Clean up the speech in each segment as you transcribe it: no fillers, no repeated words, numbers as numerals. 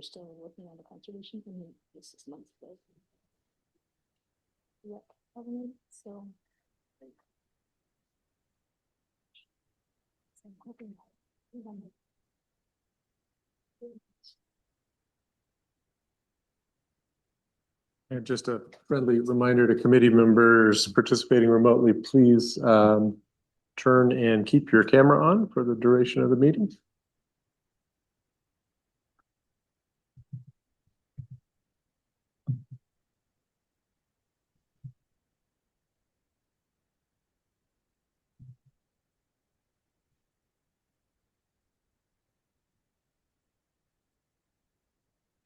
still working on the conservation. I mean, this is months ago. Yeah, so I'm hoping and just a friendly reminder to committee members participating remotely, please turn and keep your camera on for the duration of the meeting.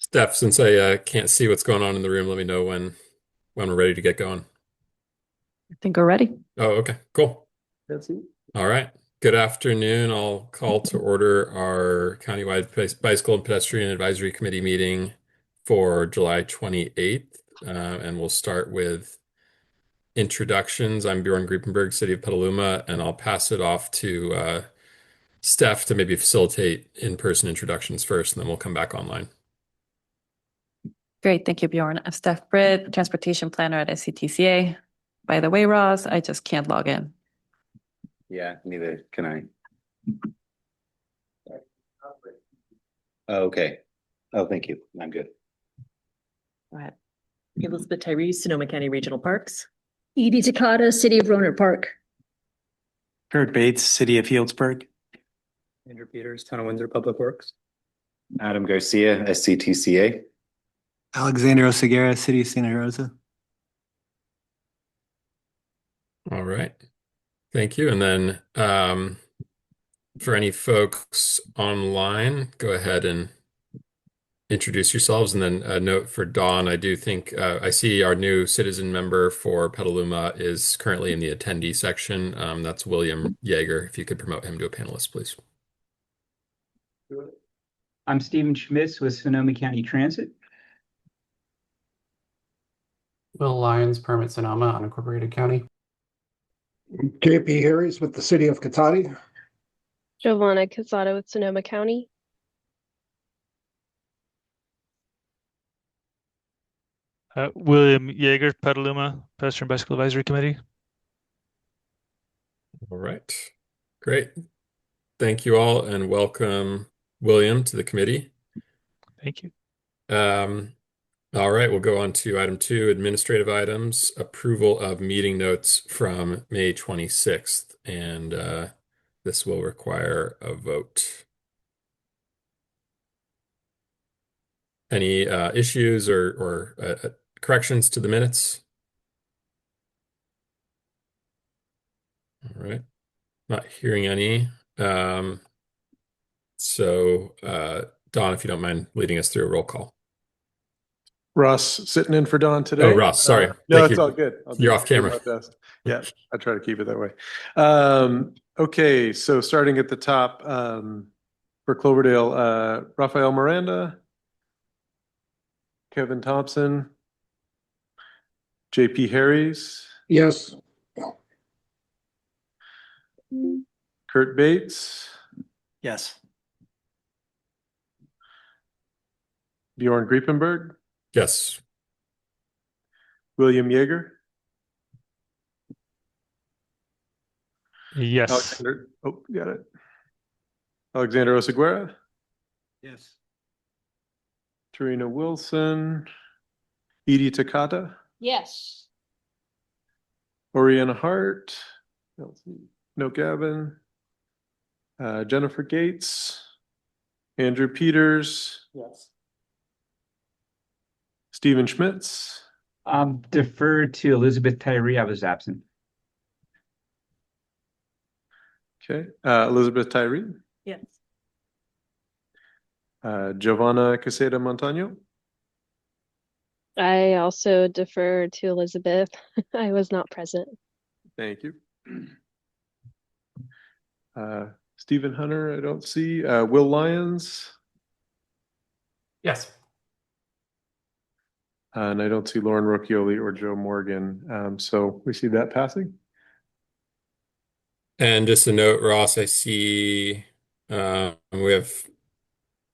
Steph, since I can't see what's going on in the room, let me know when we're ready to get going. I think we're ready. Oh, okay, cool. That's it. All right. Good afternoon. I'll call to order our Countywide Bicycle and Pedestrian Advisory Committee meeting for July 28th. And we'll start with introductions. I'm Bjorn Griepenberg, City of Petaluma, and I'll pass it off to Steph to maybe facilitate in-person introductions first, and then we'll come back online. Great. Thank you, Bjorn. I'm Steph Britt, Transportation Planner at SCTCA. By the way, Ross, I just can't log in. Yeah, neither can I. Okay. Oh, thank you. I'm good. Go ahead. Elizabeth Tyree, Sonoma County Regional Parks. Edie Takata, City of Rohnert Park. Kurt Bates, City of Healdsburg. Andrew Peters, Town of Windsor Public Works. Adam Garcia, SCTCA. Alexander Oseguera, City of Santa Rosa. All right. Thank you. And then for any folks online, go ahead and introduce yourselves. And then a note for Dawn, I do think I see our new citizen member for Petaluma is currently in the attendee section. That's William Yeager. If you could promote him to a panelist, please. I'm Stephen Schmitz with Sonoma County Transit. Will Lyons, Permit Sonoma, unincorporated county. JP Harris with the City of Cotati. Giovanna Casado with Sonoma County. William Yeager, Petaluma, Pedestrian Bicycle Advisory Committee. All right. Great. Thank you all and welcome William to the committee. Thank you. All right, we'll go on to item 2, administrative items, approval of meeting notes from May 26th, and this will require a vote. Any issues or corrections to the minutes? All right, not hearing any. So Don, if you don't mind leading us through a roll call. Ross sitting in for Dawn today. Oh, Ross, sorry. No, Thank it's you. all good. You're off camera. Yeah, I try to keep it that way. Okay, so starting at the top for Cloverdale, Rafael Miranda, Kevin Thompson, JP Harris. Yes. Kurt Bates, Yes. Bjorn Griepenberg, Yes. William Yeager. Yes. Alexander, oh, got it. Alexander Oseguera, Yes. Tarina Wilson, Edie Takata, yes. Oriana Hart, no Gavin, Jennifer Gates, Andrew Peters, Yes. Stephen Schmitz. Defer to Elizabeth Tyree. I was absent. Okay, Elizabeth Tyree, Yes. Giovanna Caseda Montano, I also defer to Elizabeth. I was not present. thank you. Stephen Hunter, I don't see. Will Lyons, Yes. and I don't see Lauren Rocchioli or Joe Morgan. So we see that passing. And just a note, Ross, I see we have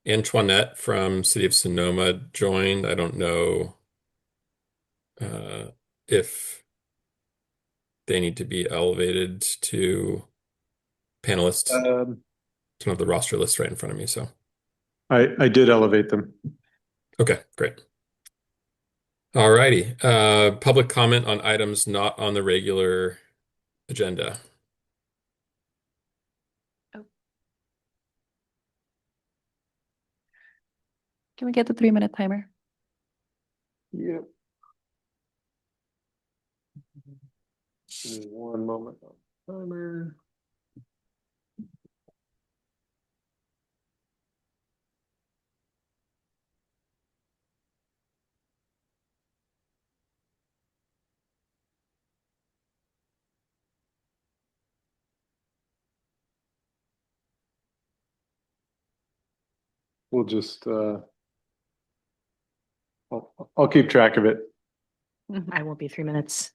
Antoinette from City of Sonoma joined. I don't know if they need to be elevated to panelists. I don't have the roster list right in front of me, so. I did elevate them. Okay, great. All righty. Public comment on items not on the regular agenda. Can we get the 3-minute timer? Yep. Give me one moment on timer. We'll just I'll keep track of it. I won't be 3 minutes.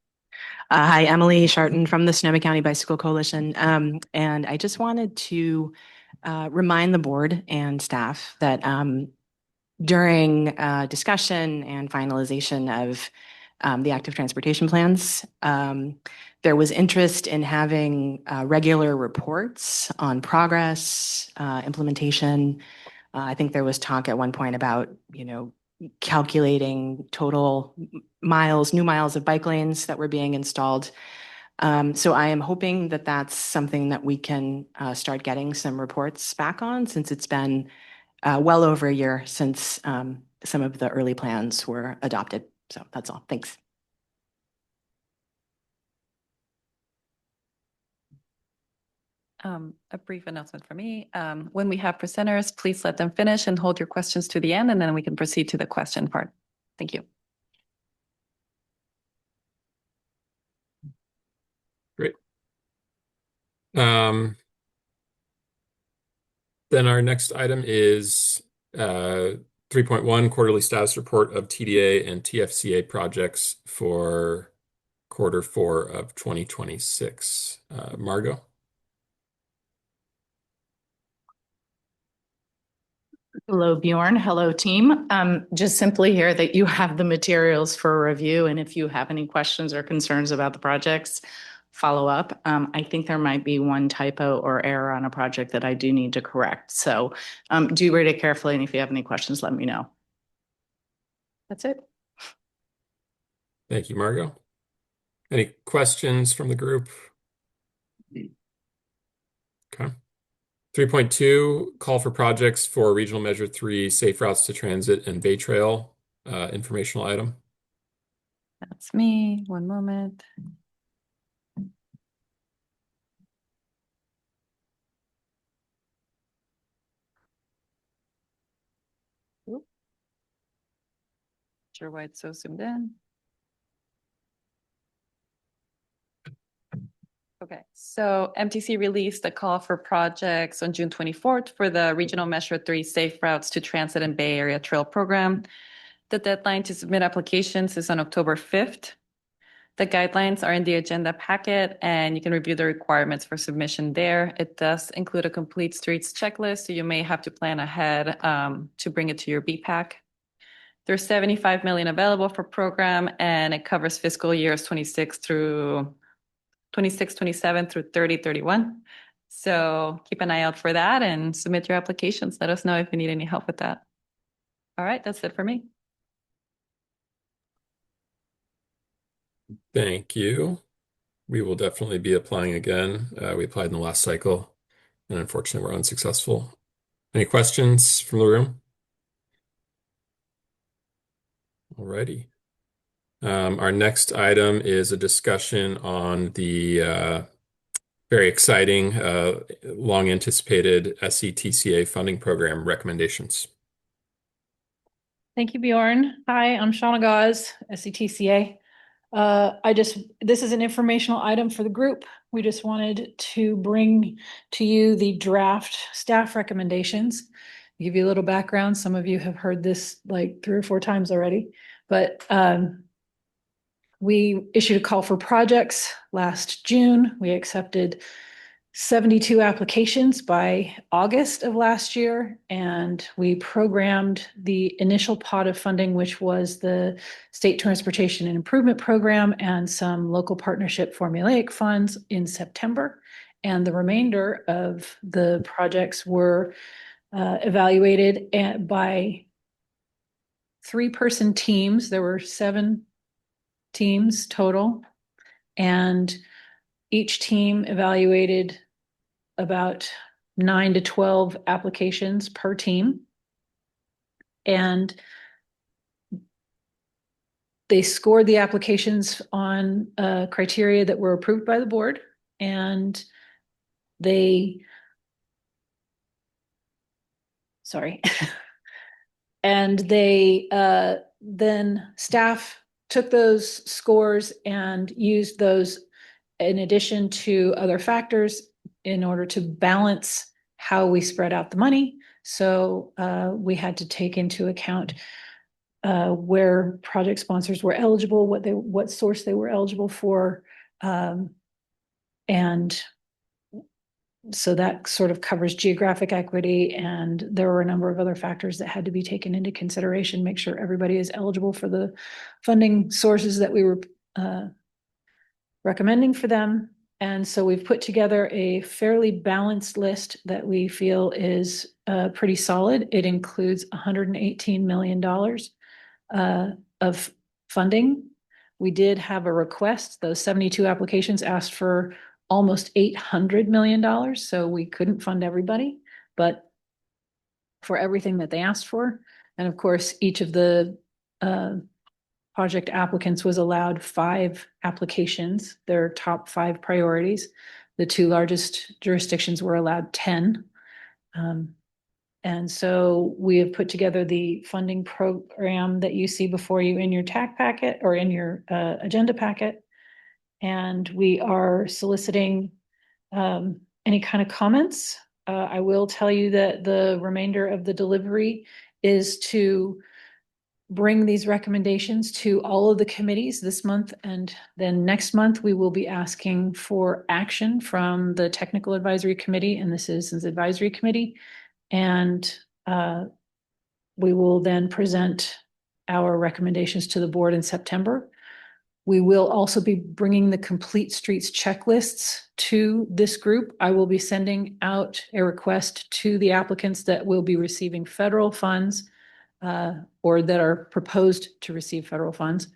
Hi, Emily Sharton from the Sonoma County Bicycle Coalition. And I just wanted to remind the board and staff that during discussion and finalization of the active transportation plans, there was interest in having regular reports on progress, implementation. I think there was talk at one point about, calculating total miles, new miles of bike lanes that were being installed. So I am hoping that that's something that we can start getting some reports back on, since it's been well over a year since some of the early plans were adopted. So that's all. Thanks. A brief announcement for me. When we have presenters, please let them finish and hold your questions to the end, and then we can proceed to the question part. Thank you. Great. Then our next item is 3.1 quarterly status report of TDA and TFCA projects for Q4 of 2026. Margot. Hello, Bjorn. Hello, team. Just simply here that you have the materials for review, and if you have any questions or concerns about the projects, follow up. I think there might be one typo or error on a project that I do need to correct. So do read it carefully, and if you have any questions, let me know. That's it. Thank you, Margot. Any questions from the group? Okay. 3.2, call for projects for Regional Measure 3, Safe Routes to Transit and Bay Trail, informational item. That's me. One moment. Sure why it's so zoomed in. Okay, so MTC released a call for projects on June 24th for the Regional Measure 3 Safe Routes to Transit and Bay Area Trail Program. The deadline to submit applications is on October 5th. The guidelines are in the agenda packet, and you can review the requirements for submission there. It does include a complete streets checklist, so you may have to plan ahead to bring it to your BPAC. There's 75 million available for program, and it covers fiscal years 26, 27 through 30, 31. So keep an eye out for that and submit your applications. Let us know if you need any help with that. All right, that's it for me. Thank you. We will definitely be applying again. We applied in the last cycle, and unfortunately, we're unsuccessful. Any questions from the room? Alrighty. Our next item is a discussion on the very exciting, long anticipated SCTCA funding program recommendations. Thank you, Bjorn. Hi, I'm Shauna Gauze, SCTCA. This is an informational item for the group. We just wanted to bring to you the draft staff recommendations. Give you a little background. Some of you have heard this like 3 or 4 times already, but we issued a call for projects last June. We accepted 72 applications by August of last year, and we programmed the initial pot of funding, which was the State Transportation and Improvement Program and some local partnership formulaic funds in September. And the remainder of the projects were evaluated by 3-person teams. There were 7 teams total, and each team evaluated about 9 to 12 applications per team. And they scored the applications on criteria that were approved by the board. And then staff took those scores and used those in addition to other factors in order to balance how we spread out the money. So we had to take into account where project sponsors were eligible, what source they were eligible for. And so that sort of covers geographic equity, and there were a number of other factors that had to be taken into consideration, make sure everybody is eligible for the funding sources that we were recommending for them. And so we've put together a fairly balanced list that we feel is pretty solid. It includes $118 million of funding. We did have a request. Those 72 applications asked for almost $800 million. So we couldn't fund everybody, but for everything that they asked for. And of course, each of the project applicants was allowed 5 applications, their top 5 priorities. The 2 largest jurisdictions were allowed 10. And so we have put together the funding program that you see before you in your TAC packet or in your agenda packet. And we are soliciting any kind of comments. I will tell you that the remainder of the delivery is to bring these recommendations to all of the committees this month, and then next month we will be asking for action from the Technical Advisory Committee and the Citizens Advisory Committee. And we will then present our recommendations to the board in September. We will also be bringing the Complete Streets checklists to this group. I will be sending out a request to the applicants that will be receiving federal funds or that are proposed to receive federal funds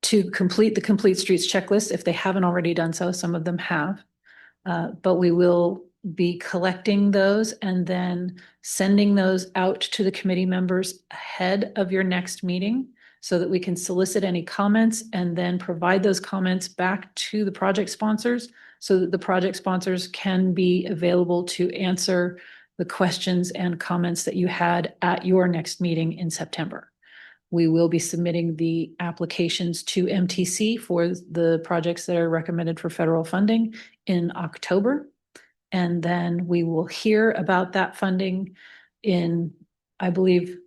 to complete the Complete Streets checklist if they haven't already done so. Some of them have, but we will be collecting those and then sending those out to the committee members ahead of your next meeting so that we can solicit any comments and then provide those comments back to the project sponsors so that the project sponsors can be available to answer the questions and comments that you had at your next meeting in September. We will be submitting the applications to MTC for the projects that are recommended for federal funding in October. And then we will hear about that funding in, I believe,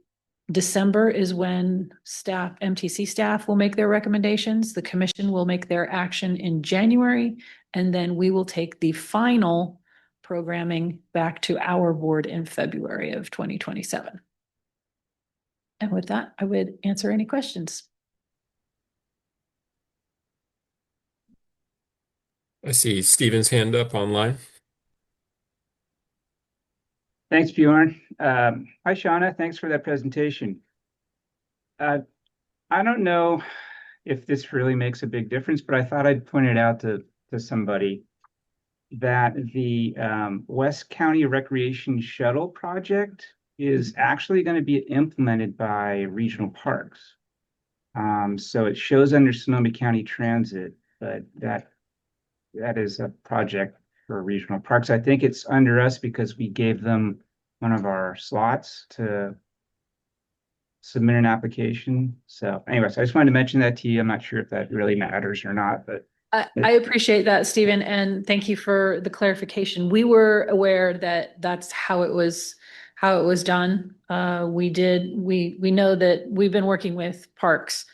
December is when MTC staff will make their recommendations. The commission will make their action in January, and then we will take the final programming back to our board in February of 2027. And with that, I would answer any questions. I see Steven's hand up online. Thanks, Bjorn. Hi, Shauna. Thanks for that presentation. I don't know if this really makes a big difference, but I thought I'd point it out to somebody that the West County Recreation Shuttle project is actually going to be implemented by regional parks. So it shows under Sonoma County Transit, but that is a project for regional parks. I think it's under us because we gave them one of our slots to submit an application. So anyways, I just wanted to mention that to you. I'm not sure if that really matters or not, but I appreciate that, Stephen, and thank you for the clarification. We were aware that that's how it was done. We know that we've been working with parks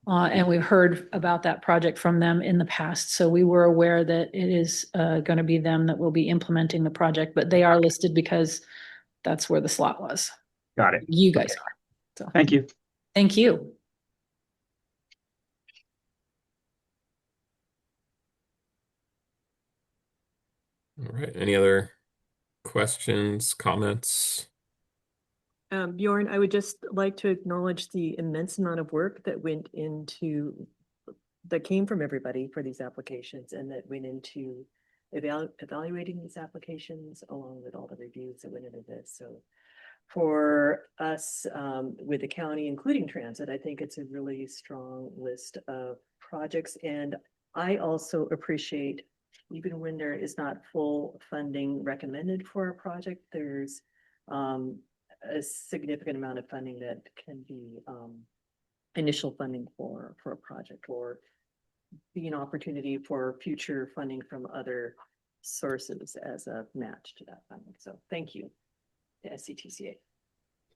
And we've heard about that project from them in the past. So we were aware that it is going to be them that will be implementing the project, but they are listed because that's where the slot was. Got it. You guys Okay. are. So Thank you. thank you. All right. Any other questions, comments? Bjorn, I would just like to acknowledge the immense amount of work that came from everybody for these applications and that went into evaluating these applications along with all the reviews that went into this. So for us, with the county, including transit, I think it's a really strong list of projects. And I also appreciate, even when there is not full funding recommended for a project, there's a significant amount of funding that can be initial funding for a project, or be an opportunity for future funding from other sources as a match to that funding. So thank you to SCTCA.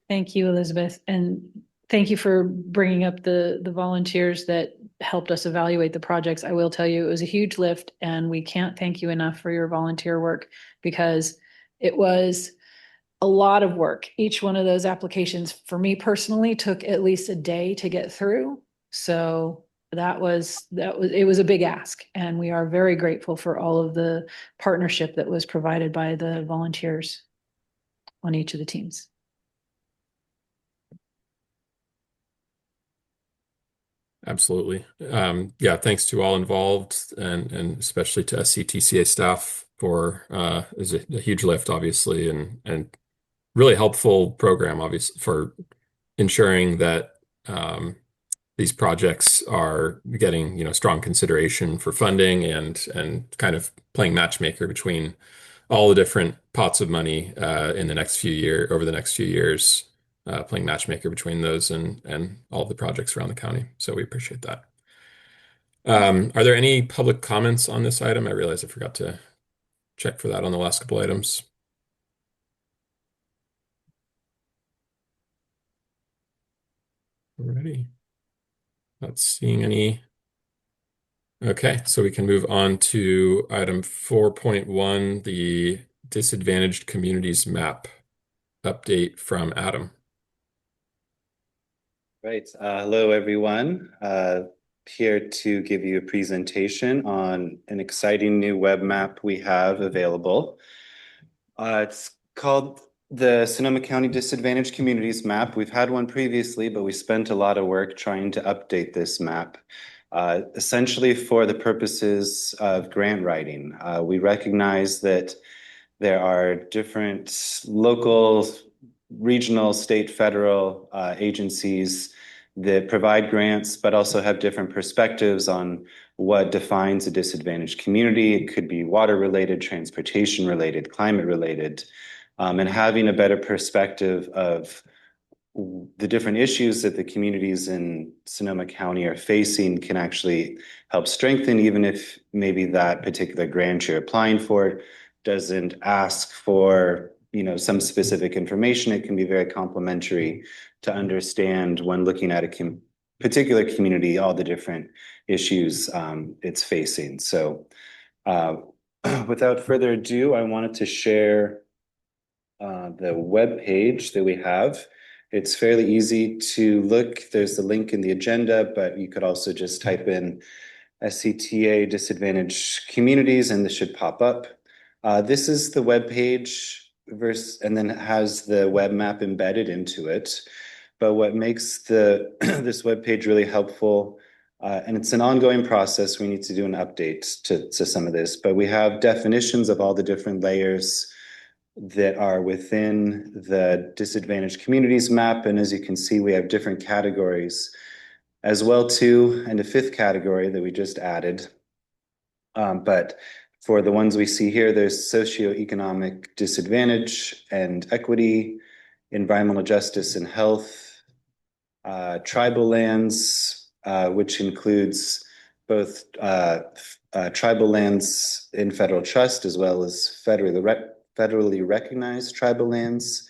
Thank you, Elizabeth. And thank you for bringing up the volunteers that helped us evaluate the projects. I will tell you, it was a huge lift, and we can't thank you enough for your volunteer work, because it was a lot of work. Each one of those applications for me personally took at least a day to get through. So it was a big ask, and we are very grateful for all of the partnership that was provided by the volunteers on each of the teams. Absolutely. Yeah, thanks to all involved, and especially to SCTCA staff for is a huge lift, obviously, and really helpful program, obviously, for ensuring that these projects are getting strong consideration for funding, and kind of playing matchmaker between all the different pots of money over the next few years, playing matchmaker between those and all the projects around the county. So we appreciate that. Are there any public comments on this item? I realize I forgot to check for that on the last couple items. Alrighty. Not seeing any. Okay, so we can move on to item 4.1, the disadvantaged communities map update from Adam. Right. Hello, everyone. Here to give you a presentation on an exciting new web map we have available. It's called the Sonoma County Disadvantaged Communities Map. We've had one previously, but we spent a lot of work trying to update this map, essentially for the purposes of grant writing. We recognize that there are different local, regional, state, federal agencies that provide grants, but also have different perspectives on what defines a disadvantaged community. It could be water related, transportation related, climate related, and having a better perspective of the different issues that the communities in Sonoma County are facing can actually help strengthen, even if maybe that particular grant you're applying for doesn't ask for some specific information. It can be very complementary to understand, when looking at a particular community, all the different issues it's facing. So without further ado, I wanted to share the web page that we have. It's fairly easy to look. There's a link in the agenda, but you could also just type in SCTA Disadvantaged Communities and this should pop up. This is the web page, and then it has the web map embedded into it. But what makes this web page really helpful, and it's an ongoing process, we need to do an update to some of this, but we have definitions of all the different layers that are within the disadvantaged communities map. And as you can see, we have different categories as well too, and a fifth category that we just added. But for the ones we see here, there's socioeconomic disadvantage and equity, environmental justice and health, tribal lands, which includes both tribal lands in federal trust as well as federally recognized tribal lands,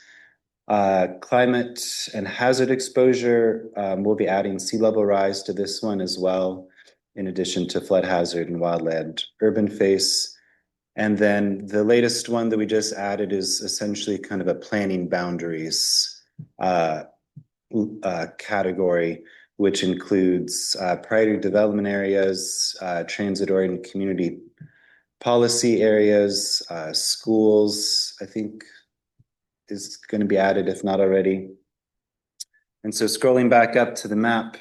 Climate and hazard exposure, we'll be adding sea level rise to this one as well, in addition to flood hazard and wildland urban face. And then the latest one that we just added is essentially kind of a planning boundaries category, which includes priority development areas, transit-oriented community policy areas, schools, I think is going to be added if not already. And so scrolling back up to the map,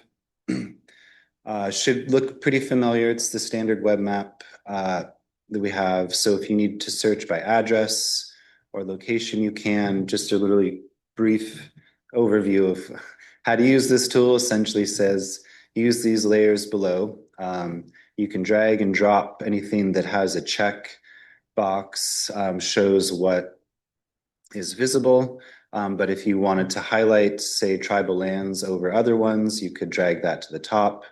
should look pretty familiar. It's the standard web map that we have. So if you need to search by address or location, you can. Just a really brief overview of how to use this tool. Essentially says use these layers below. You can drag and drop anything that has a check box, shows what is visible. But if you wanted to highlight, say, tribal lands over other ones, you could drag that to the top.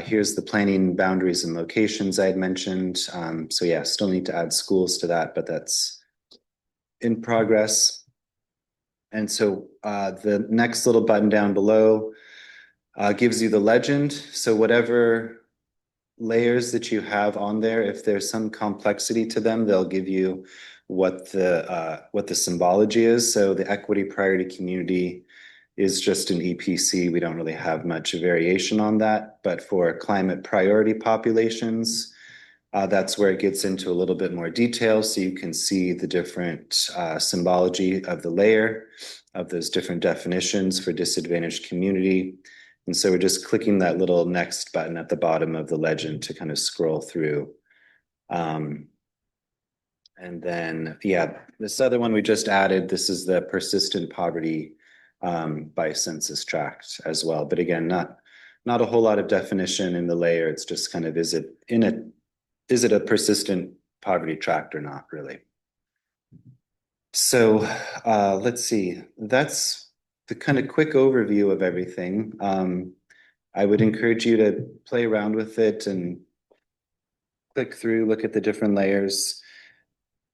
Here's the planning boundaries and locations I had mentioned. So yeah, still need to add schools to that, but that's in progress. And so the next little button down below gives you the legend. So whatever layers that you have on there, if there's some complexity to them, they'll give you what the symbology is. So the equity priority community is just an EPC. We don't really have much variation on that, but for climate priority populations, that's where it gets into a little bit more detail. So you can see the different symbology of the layer of those different definitions for disadvantaged community. And so we're just clicking that little next button at the bottom of the legend to kind of scroll through. And then, yeah, this other one we just added, this is the persistent poverty by census tract as well. But again, not a whole lot of definition in the layer. It's just kind of, is it a persistent poverty tract or not, really? So let's see, that's the kind of quick overview of everything. I would encourage you to play around with it and click through, look at the different layers,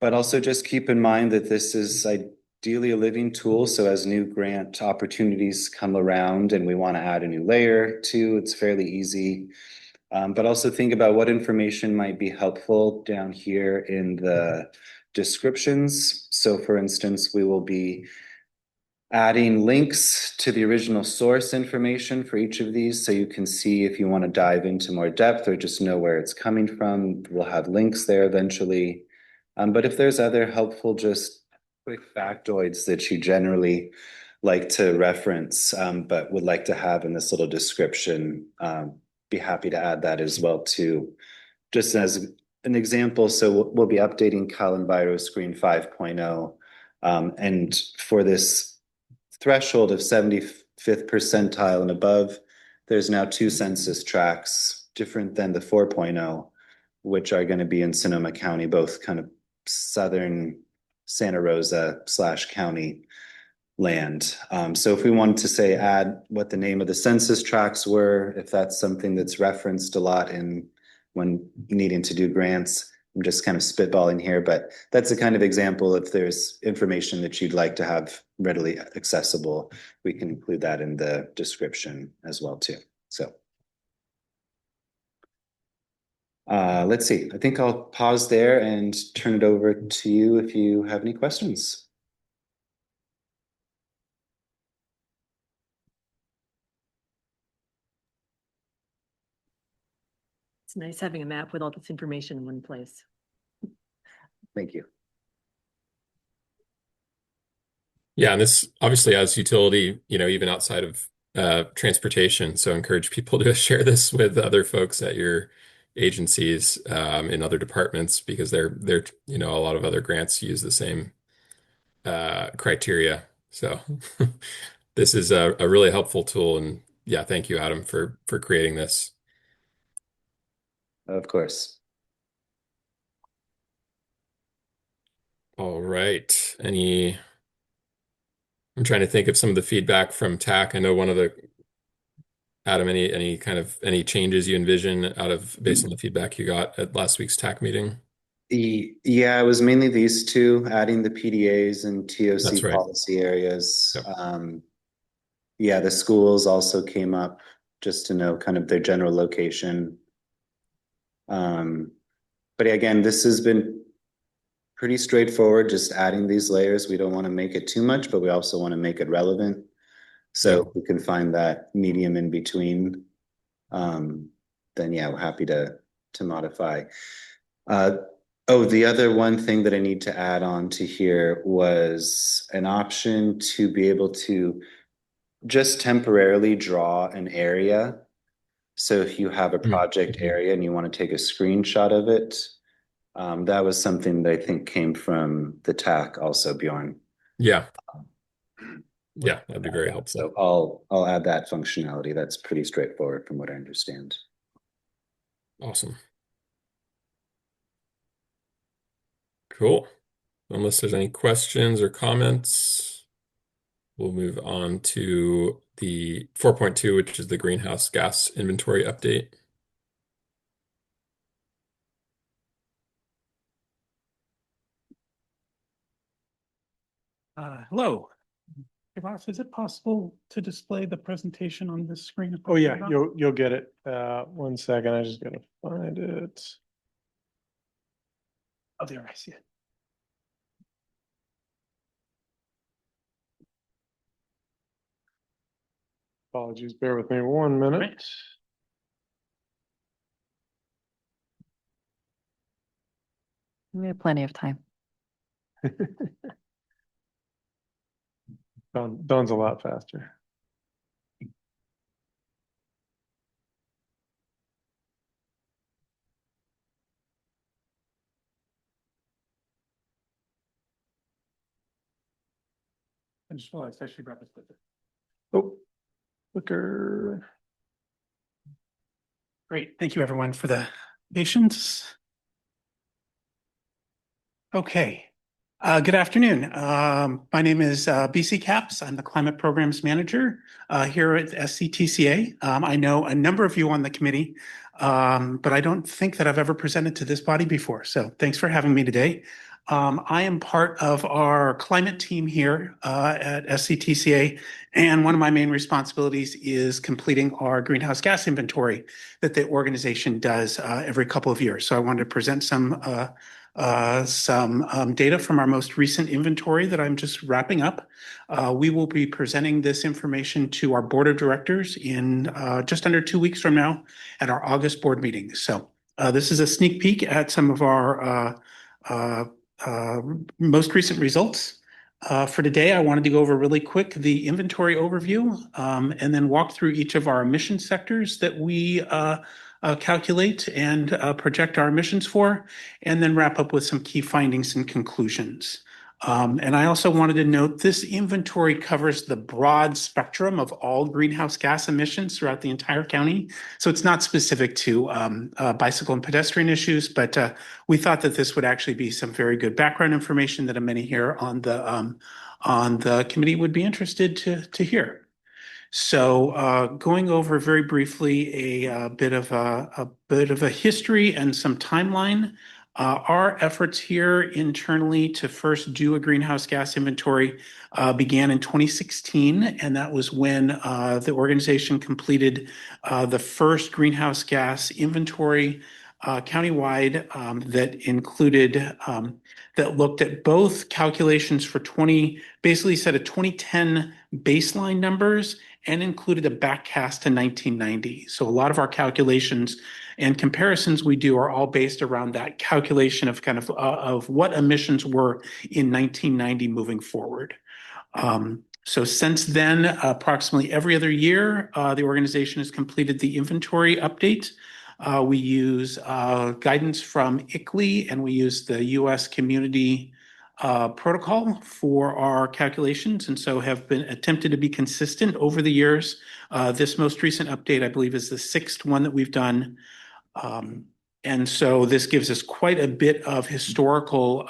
but also just keep in mind that this is ideally a living tool. So as new grant opportunities come around and we want to add a new layer to, it's fairly easy. But also think about what information might be helpful down here in the descriptions. So for instance, we will be adding links to the original source information for each of these. So you can see if you want to dive into more depth or just know where it's coming from, we'll have links there eventually. But if there's other helpful, just quick factoids that you generally like to reference, but would like to have in this little description, be happy to add that as well too. Just as an example, so we'll be updating Cal Enviro Screen 5.0. And for this threshold of 75th percentile and above, there's now 2 census tracts, different than the 4.0, which are going to be in Sonoma County, both kind of southern Santa Rosa / county land. So if we wanted to say add what the name of the census tracts were, if that's something that's referenced a lot in when needing to do grants, I'm just kind of spitballing here, but that's a kind of example. If there's information that you'd like to have readily accessible, we can include that in the description as well too. So let's see, I think I'll pause there and turn it over to you if you have any questions. It's nice having a map with all this information in one place. Thank you. Yeah, and this obviously has utility, even outside of transportation. So encourage people to share this with other folks at your agencies in other departments, because they're a lot of other grants use the same criteria. So this is a really helpful tool, and yeah, thank you, Adam, for creating this. Of course. All right. I'm trying to think of some of the feedback from TAC. I know Adam, any changes you envision based on the feedback you got at last week's TAC meeting? Yeah, it was mainly these two, adding the PDAs and That's TOC right. policy areas. Yep. Yeah, the schools also came up just to know kind of their general location. But again, this has been pretty straightforward, just adding these layers. We don't want to make it too much, but we also want to make it relevant. So if we can find that medium in between, then yeah, we're happy to modify. The other one thing that I need to add on to here was an option to be able to just temporarily draw an area. So if you have a project area and you want to take a screenshot of it, that was something that I think came from the TAC also, Bjorn. Yeah. Yeah, that'd be very helpful. So I'll add that functionality. That's pretty straightforward from what I understand. Awesome. Cool. Unless there's any questions or comments, we'll move on to the 4.2, which is the greenhouse gas inventory update. Hello. Hey, Ross, is it possible to display the presentation on this screen? Oh yeah, you'll get it. 1 second, I just gotta find it. Oh, there, I see it. Apologies, bear with me 1 minute. Right. We have plenty of time. Dawn's a lot faster. I just realized I should grab this. Oh, clicker. Great. Thank you, everyone, for the patience. Okay. Good afternoon. My name is BC Caps. I'm the Climate Programs Manager here at SCTCA. I know a number of you on the committee, but I don't think that I've ever presented to this body before. So thanks for having me today. I am part of our climate team here at SCTCA, and one of my main responsibilities is completing our greenhouse gas inventory that the organization does every couple of years. So I wanted to present some data from our most recent inventory that I'm just wrapping up. We will be presenting this information to our board of directors in just under 2 weeks from now at our August board meeting. So this is a sneak peek at some of our most recent results. For today, I wanted to go over really quick the inventory overview and then walk through each of our emission sectors that we calculate and project our emissions for, and then wrap up with some key findings and conclusions. And I also wanted to note this inventory covers the broad spectrum of all greenhouse gas emissions throughout the entire county. So it's not specific to bicycle and pedestrian issues, but we thought that this would actually be some very good background information that many here on the committee would be interested to hear. So going over very briefly a bit of a history and some timeline. Our efforts here internally to first do a greenhouse gas inventory began in 2016, and that was when the organization completed the first greenhouse gas inventory countywide that included that looked at both calculations for basically set of 2010 baseline numbers and included a backcast to 1990. So a lot of our calculations and comparisons we do are all based around that calculation of of what emissions were in 1990 moving forward. So since then, approximately every other year, the organization has completed the inventory update. We use guidance from ICLEI, and we use the U.S. Community protocol for our calculations, and so have been attempted to be consistent over the years. This most recent update, I believe, is the 6th one that we've done. And so this gives us quite a bit of historical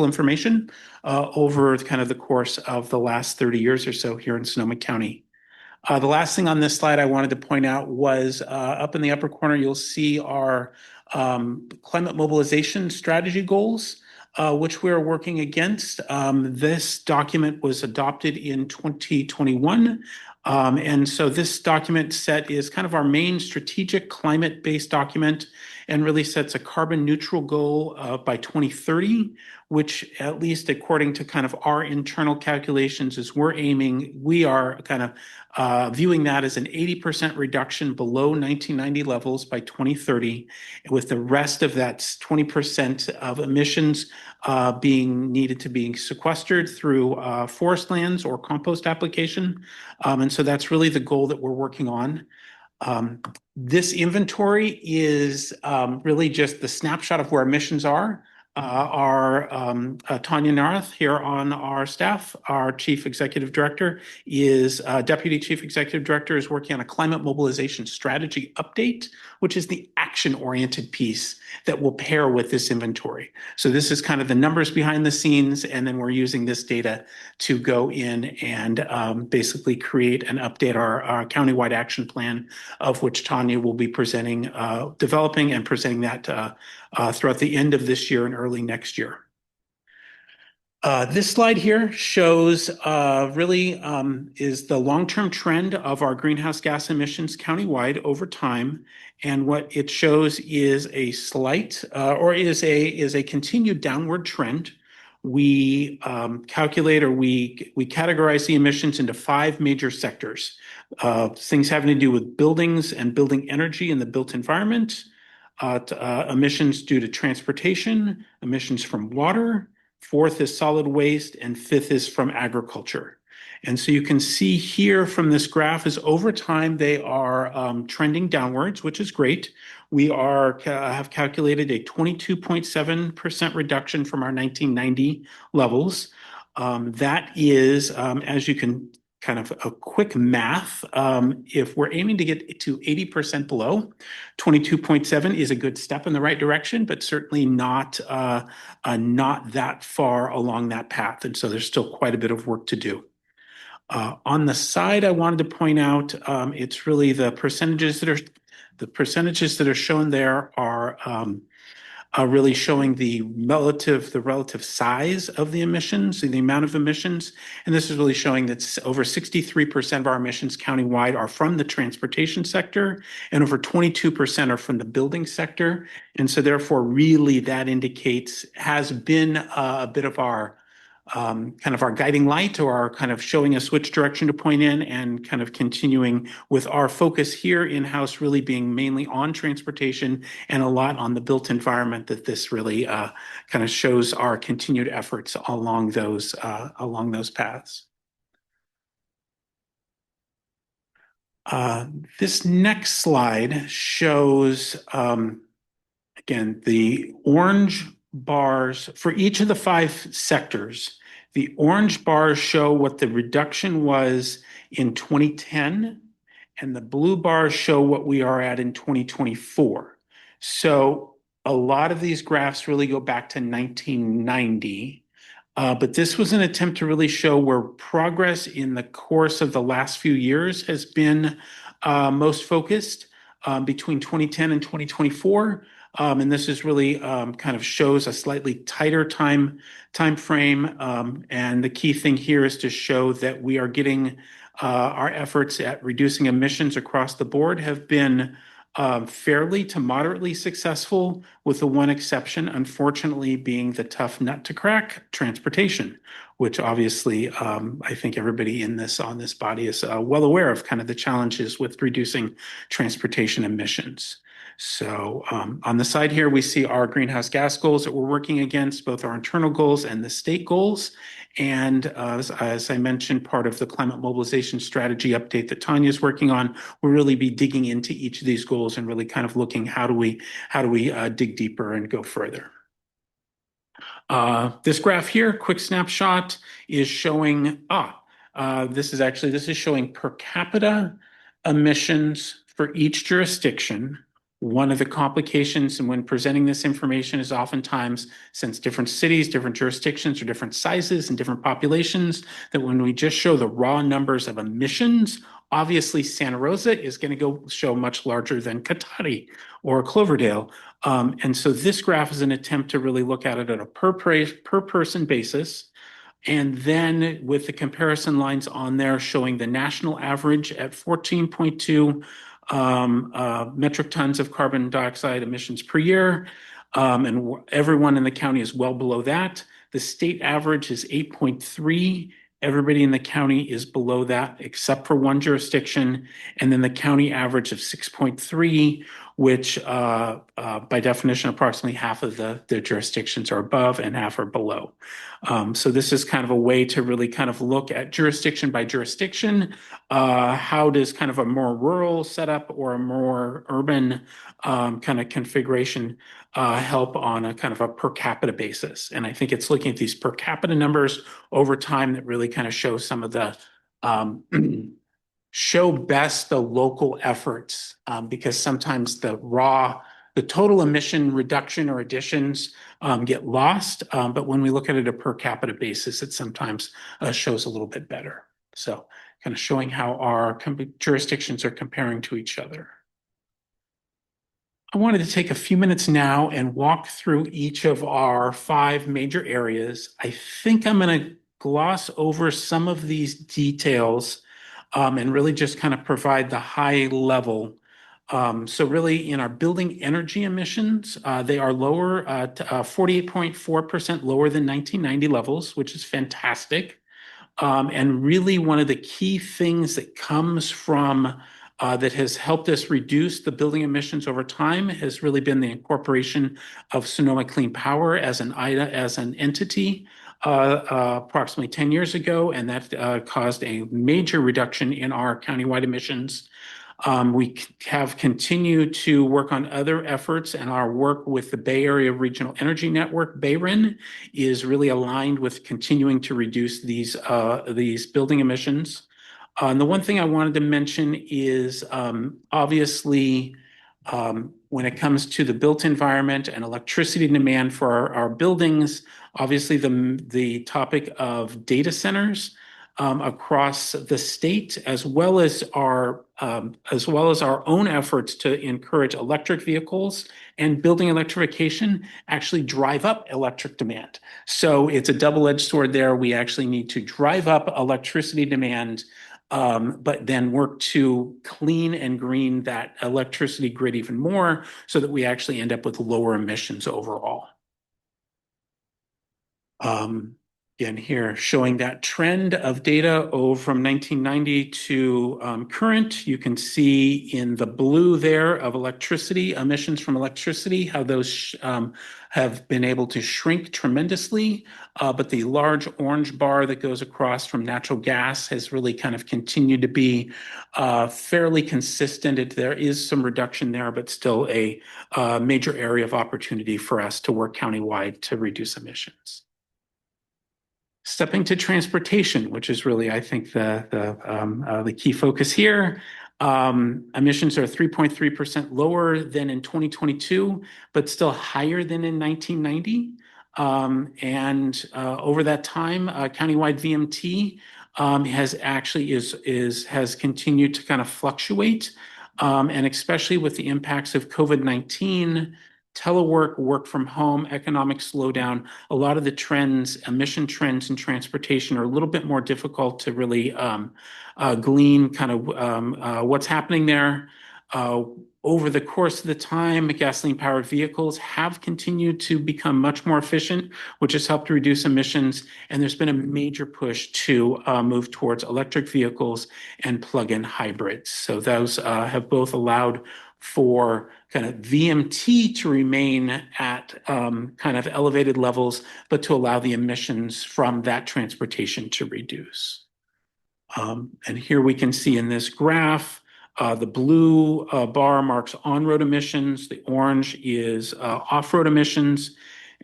information over the course of the last 30 years or so here in Sonoma County. The last thing on this slide I wanted to point out was up in the upper corner, you'll see our climate mobilization strategy goals, which we're working against. This document was adopted in 2021. And so this document set is kind of our main strategic climate-based document and really sets a carbon neutral goal by 2030, which at least according to kind of our internal calculations is we are kind of viewing that as an 80% reduction below 1990 levels by 2030, with the rest of that 20% of emissions being needed to be sequestered through forest lands or compost application. And so that's really the goal that we're working on. This inventory is really just the snapshot of where emissions are. Tanya Narath here on our staff, our Chief Executive Director, Deputy Chief Executive Director is working on a climate mobilization strategy update, which is the action-oriented piece that will pair with this inventory. So this is kind of the numbers behind the scenes, and then we're using this data to go in and basically create and update our countywide action plan, of which Tanya will be developing and presenting that throughout the end of this year and early next year. This slide here shows is the long-term trend of our greenhouse gas emissions countywide over time. And what it shows is a slight is a continued downward trend. We calculate we categorize the emissions into 5 major sectors. Things having to do with buildings and building energy in the built environment, emissions due to transportation, emissions from water, 4th is solid waste, and 5th is from agriculture. And so you can see here from this graph is over time they are trending downwards, which is great. We have calculated a 22.7% reduction from our 1990 levels. That is, as you can kind of a quick math, if we're aiming to get to 80% below, 22.7 is a good step in the right direction, but certainly not that far along that path. And so there's still quite a bit of work to do. On the side, I wanted to point out, it's really the percentages that are shown there are really showing the relative size of the emissions and the amount of emissions. And this is really showing that over 63% of our emissions countywide are from the transportation sector, and over 22% are from the building sector. And so therefore, really that has been a bit of our kind of our guiding light, or our kind of showing us which direction to point in, and kind of continuing with our focus here in-house really being mainly on transportation and a lot on the built environment, that this really kind of shows our continued efforts along those paths. This next slide shows, again, the orange bars for each of the 5 sectors. The orange bars show what the reduction was in 2010, and the blue bars show what we are at in 2024. So a lot of these graphs really go back to 1990, but this was an attempt to really show where progress in the course of the last few years has been most focused between 2010 and 2024. And this is really kind of shows a slightly tighter time frame. And the key thing here is to show that we are getting our efforts at reducing emissions across the board have been fairly to moderately successful, with the one exception, unfortunately, being the tough nut to crack, transportation, which obviously I think everybody on this body is well aware of kind of the challenges with reducing transportation emissions. So on the side here, we see our greenhouse gas goals that we're working against, both our internal goals and the state goals. And as I mentioned, part of the climate mobilization strategy update that Tanya is working on, we'll really be digging into each of these goals and really kind of looking how do we dig deeper and go further. This graph here, quick snapshot, is showing this is showing per capita emissions for each jurisdiction. One of the complications and when presenting this information is oftentimes, since different cities, different jurisdictions are different sizes and different populations, that when we just show the raw numbers of emissions, Obviously, Santa Rosa is going to go show much larger than Cotati or Cloverdale. And so this graph is an attempt to really look at it on a per person basis. And then with the comparison lines on there showing the national average at 14.2 metric tons of carbon dioxide emissions per year. And everyone in the county is well below that. The state average is 8.3. Everybody in the county is below that except for one jurisdiction. And then the county average of 6.3, which by definition, approximately half of the jurisdictions are above and half are below. So this is kind of a way to really kind of look at jurisdiction by jurisdiction. How does kind of a more rural setup or a more urban kind of configuration help on a kind of a per capita basis? And I think it's looking at these per capita numbers over time that really kind of show some of the show best the local efforts, because sometimes the total emission reduction or additions get lost. But when we look at it a per capita basis, it sometimes shows a little bit better. So kind of showing how our jurisdictions are comparing to each other. I wanted to take a few minutes now and walk through each of our 5 major areas. I think I'm going to gloss over some of these details and really just kind of provide the high level. So really in our building energy emissions, they are lower, 48.4% lower than 1990 levels, which is fantastic. And really one of the key things that comes from that has helped us reduce the building emissions over time has really been the incorporation of Sonoma Clean Power as an entity approximately 10 years ago, and that caused a major reduction in our countywide emissions. We have continued to work on other efforts, and our work with the Bay Area Regional Energy Network, BayREN, is really aligned with continuing to reduce these building emissions. And the one thing I wanted to mention is obviously when it comes to the built environment and electricity demand for our buildings, obviously the topic of data centers across the state, as well as our own efforts to encourage electric vehicles and building electrification actually drive up electric demand. So it's a double-edged sword there. We actually need to drive up electricity demand, but then work to clean and green that electricity grid even more so that we actually end up with lower emissions overall. Again, here showing that trend of data from 1990 to current. You can see in the blue there of electricity, emissions from electricity, how those have been able to shrink tremendously. But the large orange bar that goes across from natural gas has really kind of continued to be fairly consistent. There is some reduction there, but still a major area of opportunity for us to work countywide to reduce emissions. Stepping to transportation, which is really, I think, the key focus here. Emissions are 3.3% lower than in 2022, but still higher than in 1990. And over that time, countywide VMT has continued to kind of fluctuate, and especially with the impacts of COVID-19. Telework, work from home, economic slowdown, a lot of the trends, emission trends in transportation are a little bit more difficult to really glean kind of what's happening there. Over the course of the time, gasoline-powered vehicles have continued to become much more efficient, which has helped to reduce emissions. And there's been a major push to move towards electric vehicles and plug-in hybrids. So those have both allowed for kind of VMT to remain at kind of elevated levels, but to allow the emissions from that transportation to reduce. And here we can see in this graph, the blue bar marks on-road emissions, the orange is off-road emissions.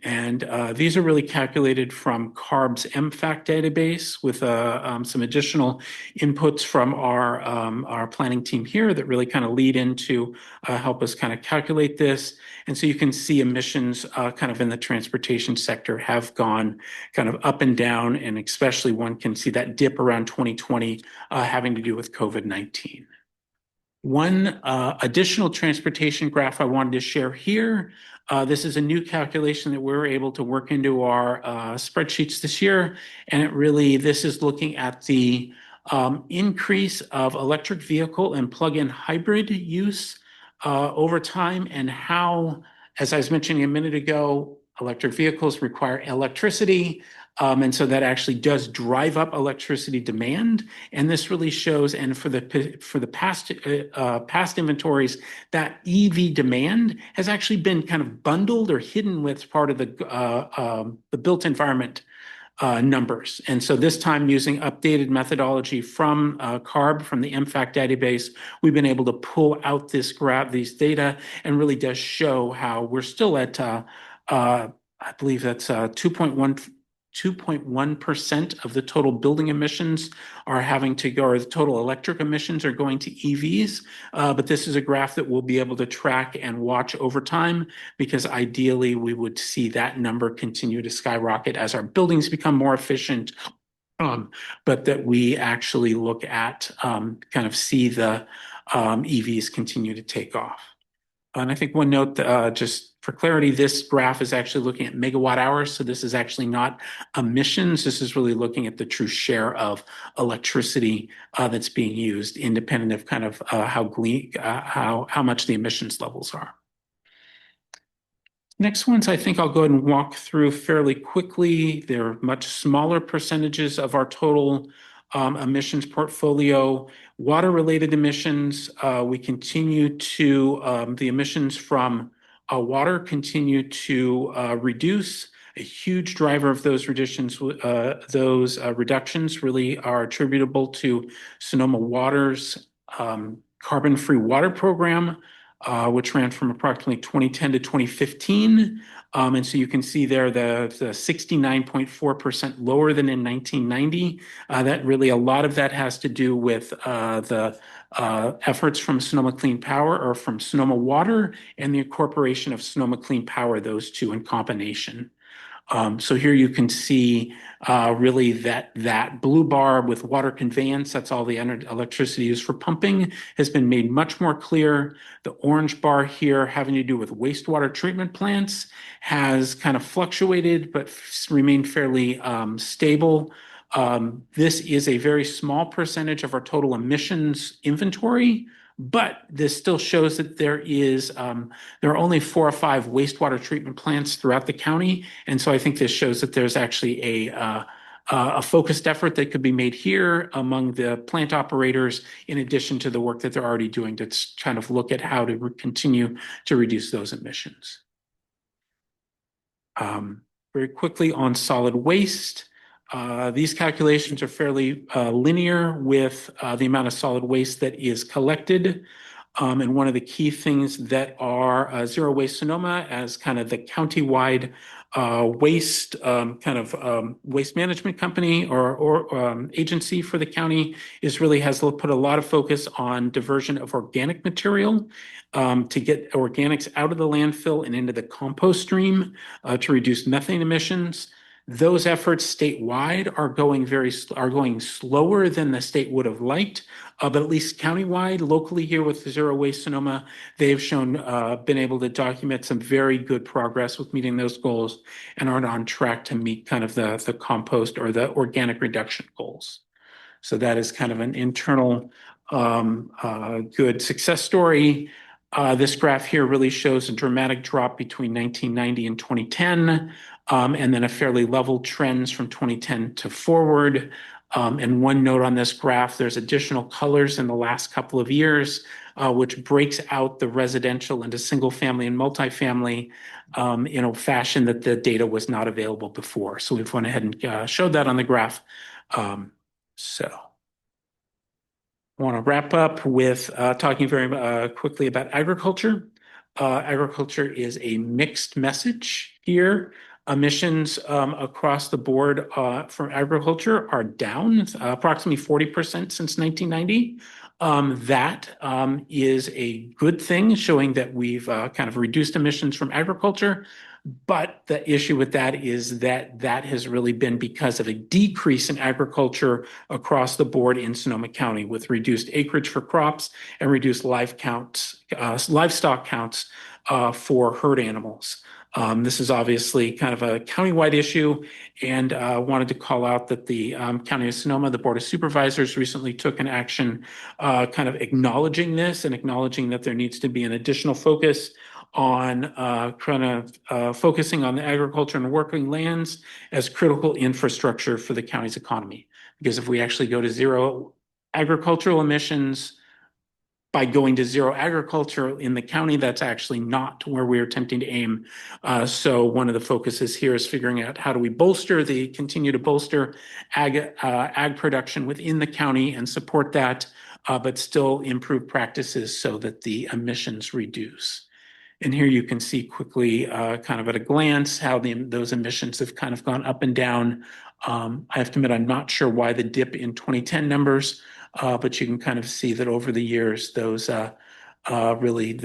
And these are really calculated from CARB's MFAC database with some additional inputs from our planning team here that really kind of lead into help us kind of calculate this. And so you can see emissions kind of in the transportation sector have gone kind of up and down, and especially one can see that dip around 2020 having to do with COVID-19. One additional transportation graph I wanted to share here. This is a new calculation that we're able to work into our spreadsheets this year. And this is looking at the increase of electric vehicle and plug-in hybrid use over time, and how, as I was mentioning a minute ago, electric vehicles require electricity. And so that actually does drive up electricity demand. And this really shows, and for the past inventories, that EV demand has actually been kind of bundled or hidden with part of the built environment numbers. And so this time, using updated methodology from CARB, from the MFAC database, we've been able to pull out these data, and really does show how we're still at, I believe that's 2.1% of the total building emissions are having to go, or the total electric emissions are going to EVs. But this is a graph that we'll be able to track and watch over time, because ideally we would see that number continue to skyrocket as our buildings become more efficient. But that we actually look at kind of see the EVs continue to take off. And I think one note, just for clarity, this graph is actually looking at megawatt hours. So this is actually not emissions. This is really looking at the true share of electricity that's being used, independent of kind of how much the emissions levels are. Next ones, I think I'll go ahead and walk through fairly quickly. They're much smaller percentages of our total emissions portfolio. Water-related emissions, we continue to, the emissions from water continue to reduce. A huge driver of those reductions really are attributable to Sonoma Water's carbon-free water program, which ran from approximately 2010 to 2015. And so you can see there the 69.4% lower than in 1990. That really, a lot of that has to do with the efforts from Sonoma Clean Power, or from Sonoma Water, and the incorporation of Sonoma Clean Power, those two in combination. So here you can see really that blue bar with water conveyance, that's all the electricity used for pumping, has been made much more clear. The orange bar here, having to do with wastewater treatment plants, has kind of fluctuated but remained fairly stable. This is a very small percentage of our total emissions inventory, but this still shows that there are only 4 or 5 wastewater treatment plants throughout the county. And so I think this shows that there's actually a focused effort that could be made here among the plant operators, in addition to the work that they're already doing to kind of look at how to continue to reduce those emissions. Very quickly on solid waste. These calculations are fairly linear with the amount of solid waste that is collected. And one of the key things that are Zero Waste Sonoma, as kind of the countywide waste waste management company or agency for the county, has put a lot of focus on diversion of organic material to get organics out of the landfill and into the compost stream to reduce methane emissions. Those efforts statewide are going slower than the state would have liked, but at least countywide, locally here with Zero Waste Sonoma, they've been able to document some very good progress with meeting those goals, and are on track to meet kind of the compost or the organic reduction goals. So that is kind of an internal good success story. This graph here really shows a dramatic drop between 1990 and 2010. And then a fairly level trends from 2010 to forward. And one note on this graph, there's additional colors in the last couple of years, which breaks out the residential into single family and multifamily in a fashion that the data was not available before. So we've went ahead and showed that on the graph. So I want to wrap up with talking very quickly about agriculture. Agriculture is a mixed message here. emissions across the board from agriculture are down approximately 40% since 1990. That is a good thing, showing that we've kind of reduced emissions from agriculture. But the issue with that is that that has really been because of a decrease in agriculture across the board in Sonoma County, with reduced acreage for crops and reduced livestock counts for herd animals. This is obviously kind of a countywide issue, and wanted to call out that the County of Sonoma, the Board of Supervisors, recently took an action kind of acknowledging this and acknowledging that there needs to be an additional focus on focusing on the agriculture and working lands as critical infrastructure for the county's economy. Because if we actually go to zero agricultural emissions by going to zero agriculture in the county, that's actually not where we're attempting to aim. So one of the focuses here is figuring out how do we continue to bolster ag production within the county and support that, but still improve practices so that the emissions reduce. And here you can see quickly, kind of at a glance, how those emissions have kind of gone up and down. I have to admit, I'm not sure why the dip in 2010 numbers, but you can kind of see that over the years, those really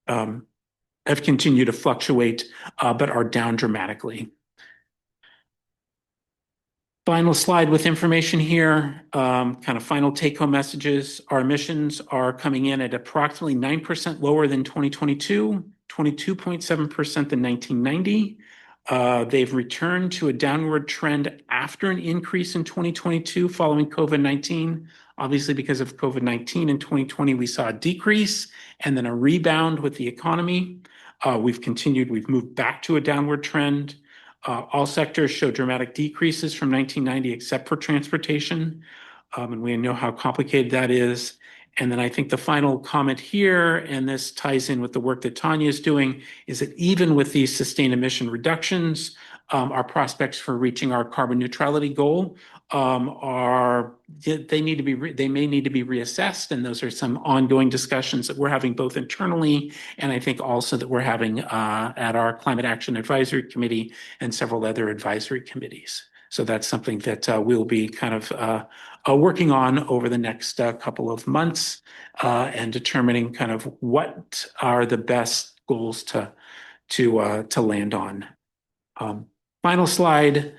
have continued to fluctuate, but are down dramatically. Final slide with information here, kind of final take-home messages. Our emissions are coming in at approximately 9% lower than 2022, 22.7% than 1990. They've returned to a downward trend after an increase in 2022 following COVID-19. Obviously, because of COVID-19 in 2020, we saw a decrease and then a rebound with the economy. We've moved back to a downward trend. All sectors show dramatic decreases from 1990, except for transportation. And we know how complicated that is. And then I think the final comment here, and this ties in with the work that Tanya is doing, is that even with these sustained emission reductions, our prospects for reaching our carbon neutrality goal they may need to be reassessed. And those are some ongoing discussions that we're having both internally, and I think also that we're having at our Climate Action Advisory Committee and several other advisory committees. So that's something that we'll be kind of working on over the next couple of months and determining kind of what are the best goals to land on. Final slide.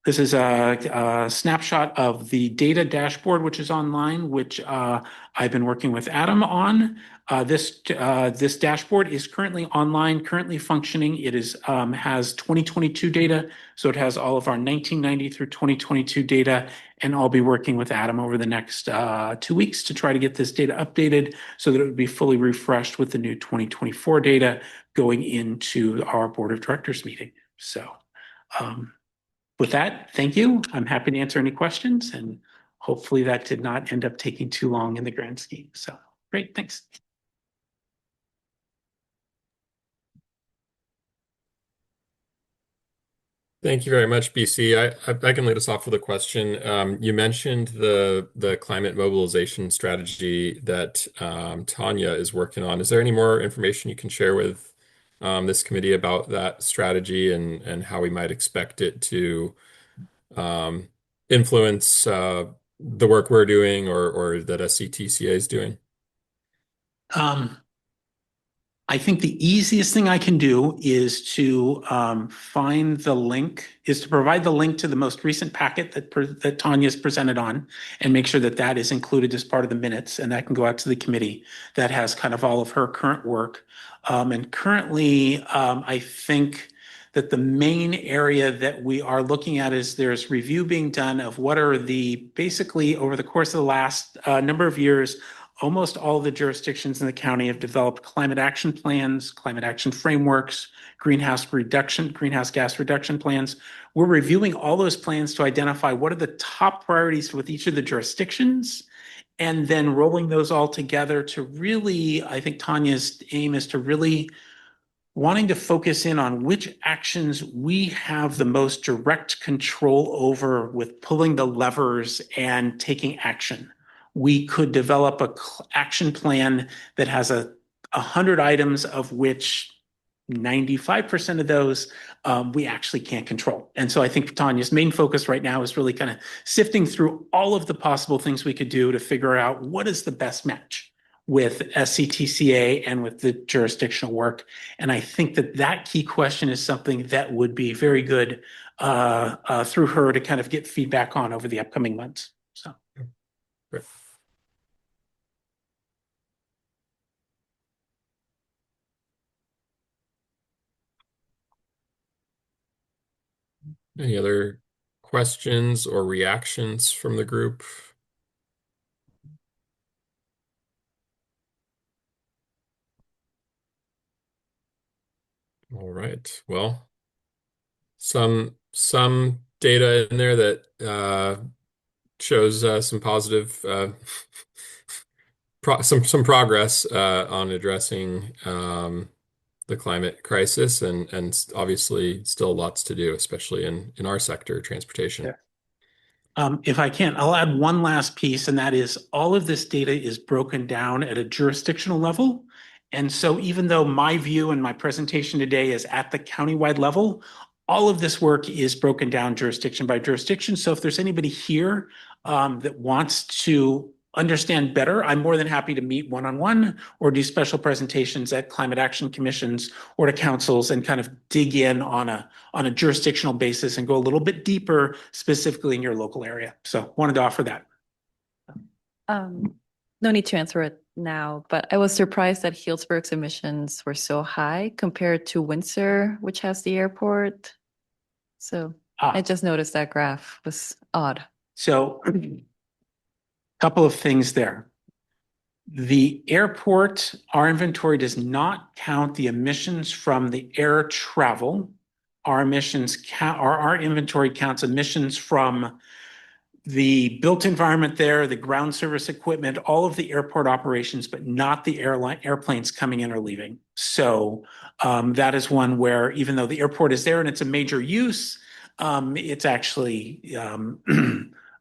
This is a snapshot of the data dashboard, which is online, which I've been working with Adam on. This dashboard is currently online, currently functioning. It has 2022 data, so it has all of our 1990 through 2022 data, and I'll be working with Adam over the next 2 weeks to try to get this data updated so that it would be fully refreshed with the new 2024 data going into our board of directors meeting. So with that, thank you. I'm happy to answer any questions, and hopefully that did not end up taking too long in the grand scheme. So great, thanks. Thank you very much, BC. I can lead us off with a question. You mentioned the climate mobilization strategy that Tanya is working on. Is there any more information you can share with this committee about that strategy and how we might expect it to influence the work we're doing or that SCTCA is doing? I think the easiest thing I can do is to provide the link to the most recent packet that Tanya's presented on, and make sure that that is included as part of the minutes, and that can go out to the committee that has kind of all of her current work. And currently, I think that the main area that we are looking at is there's review being done of what are basically over the course of the last number of years, almost all of the jurisdictions in the county have developed climate action plans, climate action frameworks, greenhouse gas reduction plans. We're reviewing all those plans to identify what are the top priorities with each of the jurisdictions, and then rolling those all together to really, I think Tanya's aim is to really wanting to focus in on which actions we have the most direct control over with pulling the levers and taking action. We could develop an action plan that has 100 items, of which 95% of those we actually can't control. And so I think Tanya's main focus right now is really kind of sifting through all of the possible things we could do to figure out what is the best match with SCTCA and with the jurisdictional work. And I think that that key question is something that would be very good through her to kind of get feedback on over the upcoming months. So. Great. Any other questions or reactions from the group? All right. Well, some data in there that shows some positive some progress on addressing the climate crisis, and obviously still lots to do, especially in our sector, transportation. Yeah. If I can, I'll add one last piece, and that is all of this data is broken down at a jurisdictional level. And so even though my view and my presentation today is at the countywide level, all of this work is broken down jurisdiction by jurisdiction. So if there's anybody here that wants to understand better, I'm more than happy to meet one-on-one or do special presentations at climate action commissions or to councils and kind of dig in on a jurisdictional basis and go a little bit deeper specifically in your local area. So wanted to offer that. No need to answer it now, but I was surprised that Healdsburg's emissions were so high compared to Windsor, which has the airport. So I just noticed that graph was odd. So couple of things there. The airport, our inventory does not count the emissions from the air travel. Our inventory counts emissions from the built environment there, the ground service equipment, all of the airport operations, but not the airplanes coming in or leaving. So that is one where even though the airport is there and it's a major use, it's actually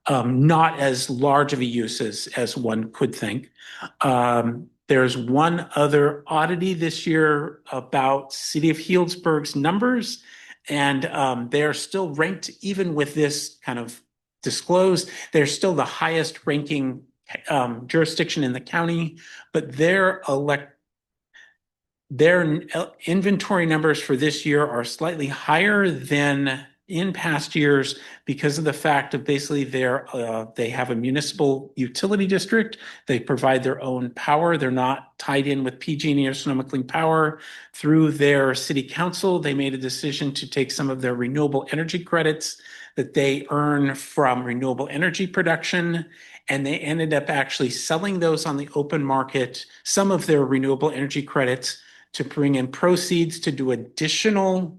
not as large of a use as one could think. There's one other oddity this year about City of Healdsburg's numbers, and they're still ranked, even with this kind of disclosed, they're still the highest ranking jurisdiction in the county, but their inventory numbers for this year are slightly higher than in past years because of the fact of basically they have a municipal utility district. They provide their own power. They're not tied in with PG&E or Sonoma Clean Power. Through their city council, they made a decision to take some of their renewable energy credits that they earn from renewable energy production, and they ended up actually selling those on the open market, some of their renewable energy credits, to bring in proceeds to do additional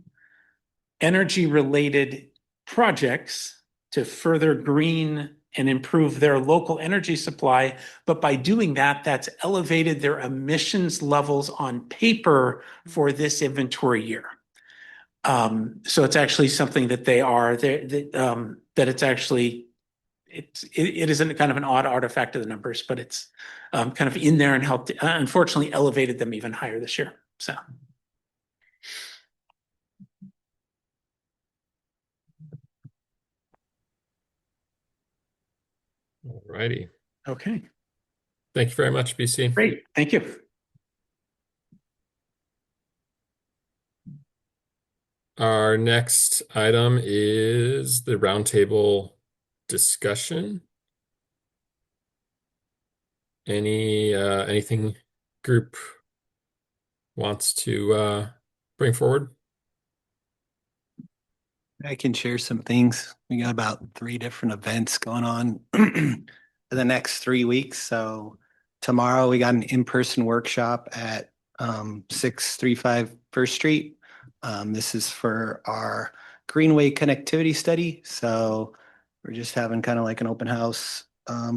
energy-related projects to further green and improve their local energy supply. But by doing that, that's elevated their emissions levels on paper for this inventory year. So it's actually something that it isn't kind of an odd artifact of the numbers, but it's kind of in there and helped, unfortunately elevated them even higher this year. So. All righty. Okay. Thank you very much, BC. Great. Thank you. Our next item is the roundtable discussion. Anything group wants to bring forward? I can share some things. We got about 3 different events going on for the next 3 weeks. So tomorrow we got an in-person workshop at 635 First Street. This is for our Greenway connectivity study. So we're just having kind of like an open house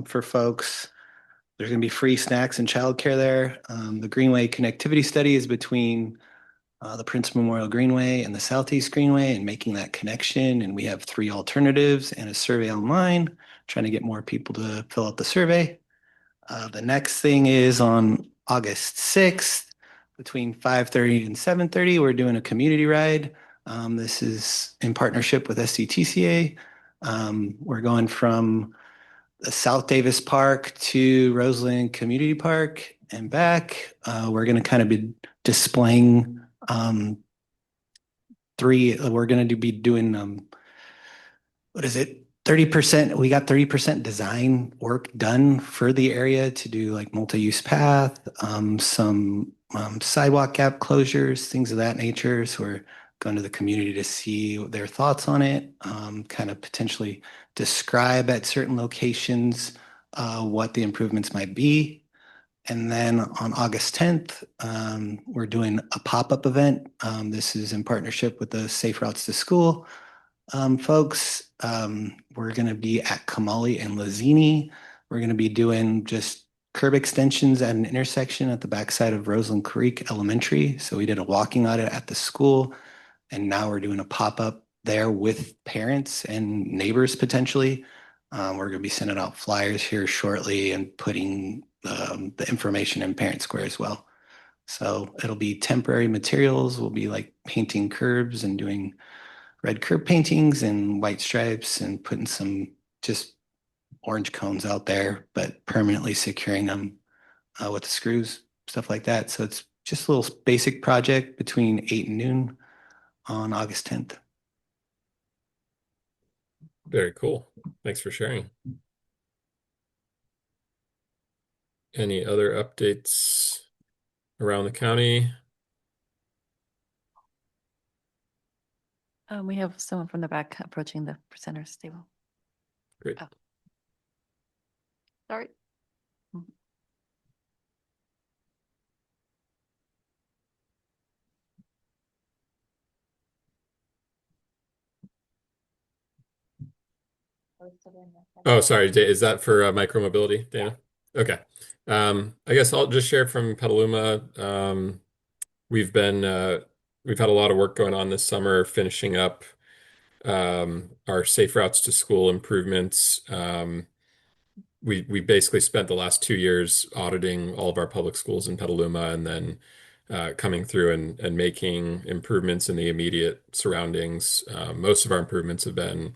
for folks. There's going to be free snacks and childcare there. The Greenway connectivity study is between the Prince Memorial Greenway and the Southeast Greenway and making that connection. And we have 3 alternatives and a survey online, trying to get more people to fill out the survey. The next thing is on August 6th. between 5:30 and 7:30, we're doing a community ride. This is in partnership with SCTCA. We're going from the South Davis Park to Roseland Community Park and back. We're going to kind of be displaying we're going to be doing, what is it? 30%, we got 30% design work done for the area to do like multi-use path, some sidewalk gap closures, things of that nature. So we're going to the community to see their thoughts on it, kind of potentially describe at certain locations what the improvements might be. And then on August 10th, we're doing a pop-up event. This is in partnership with the Safe Routes to School folks. We're going to be at Kamali and Lazini. We're going to be doing just curb extensions at an intersection at the backside of Roseland Creek Elementary. So we did a walking audit at the school, and now we're doing a pop-up there with parents and neighbors potentially. We're going to be sending out flyers here shortly and putting the information in Parent Square as well. So it'll be temporary materials. We'll be like painting curbs and doing red curb paintings and white stripes and putting some just orange cones out there, but permanently securing them with the screws, stuff like that. So it's just a little basic project between 8 and noon on August 10th. Very cool. Thanks for sharing. Any other updates around the county? We have someone from the back approaching the presenters table. Great. Oh. Sorry. Oh, sorry. Is that for micromobility, Dana? Okay. I guess I'll just share from Petaluma. We've had a lot of work going on this summer, finishing up our Safe Routes to School improvements. We basically spent the last 2 years auditing all of our public schools in Petaluma and then coming through and making improvements in the immediate surroundings. Most of our improvements have been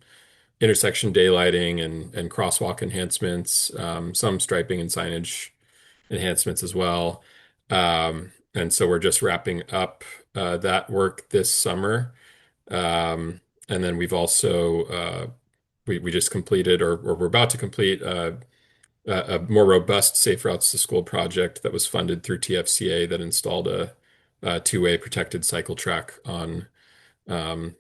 intersection daylighting and crosswalk enhancements, some striping and signage enhancements as well. And so we're just wrapping up that work this summer. And then we've also we just completed or we're about to complete a more robust Safe Routes to School project that was funded through TFCA that installed a two-way protected cycle track on